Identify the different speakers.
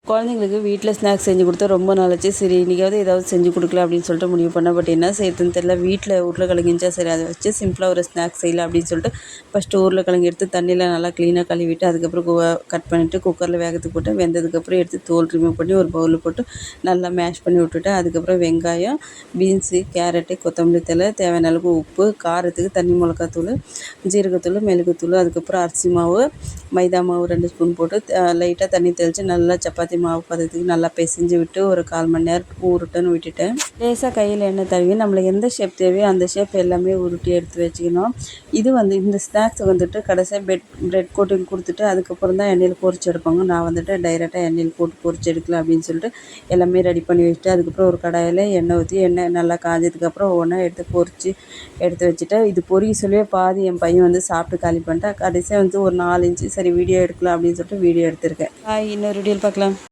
Speaker 1: குழந்தைங்களுக்கு வீட்டில் ஸ்நாக்ஸ் செஞ்சு கொடுத்தா ரொம்ப நாளாச்சு. சரி இன்றைக்காவது ஏதாவது செஞ்சு கொடுக்கலாம் அப்படின்னு சொல்லிட்டு முடிவு பண்ணேன். பட் என்ன செய்யறதுன்னு தெரியல. வீட்டில் உருளைக்கிழங்கு இருந்துச்சா சரி அதை வச்சு சிம்பிளாக ஒரு ஸ்நாக்ஸ் செய்யலாம் அப்படின்னு சொல்லிட்டு ஃபஸ்ட்டு உருளைக்கிழங்கு எடுத்து தண்ணியில் நல்லா க்ளீனாக கழுவிட்டு அதுக்கப்புறம் கட் பண்ணிவிட்டு குக்கரில் வேகத்துக்கு போட்டு வெந்ததுக்கப்புறம் எடுத்து தோல் ரிமூவ் பண்ணி ஒரு பவுலில் போட்டு நல்லா மேஷ் பண்ணி விட்டுட்டேன். அதுக்கப்புறம் வெங்காயம், பீன்ஸு, கேரட்டு, கொத்தமல்லி தழை, தேவையான அளவுக்கு உப்பு, காரத்துக்கு தனி மிளகாத்தூள், ஜீரகத்தூள், மிளகுத்தூள், அதுக்கப்புறம் அரிசி மாவு, மைதா மாவு 2 ஸ்பூன் போட்டு லைட்டாக தண்ணி தெளித்து நல்லா சப்பாத்தி மாவு பதத்துக்கு நல்லா பிசைஞ்சு விட்டு ஒரு 1/4 மணி நேரம் ஊறட்டுன்னு விட்டுட்டேன். லேசாக கையில் எண்ணெய் தடவி நம்மளுக்கு எந்த ஷேப் தேவையோ அந்த ஷேப் எல்லாமே உருட்டி எடுத்து வச்சுக்கணும். இது இந்த ஸ்நாக்ஸ் வந்துட்டு கடைசியாக பிரெட் கோட்டிங் கொடுத்துட்டு அதுக்கப்புறம் தான் எண்ணெயில் பொரிச்சு எடுப்பாங்க. நான் வந்துட்டு டைரெக்டாக எண்ணெயில் போட்டு பொரிச்சு எடுக்கலாம் அப்படின்னு சொல்லிட்டு எல்லாமே ரெடி பண்ணி வச்சுட்டு அதுக்கப்புறம் ஒரு கடாயில் எண்ணெய் ஊற்றி எண்ணெய் நல்லா காஞ்சதுக்கப்புறம் ஒவ்வொன்றா எடுத்து எடுத்து வச்சுட்டேன். இது பொரிய சொல்லியே பாதி என் பையன் வந்து சாப்பிட்டு காலி பண்ணிட்டேன். கடைசியாக ஒரு 4 இன்ச்சு சரி வீடியோ எடுக்கலாம் அப்படின்னு சொல்லிட்டு வீடியோ எடுத்திருக்கேன். இன்னொரு வீடியோவில் பார்க்கலாம்.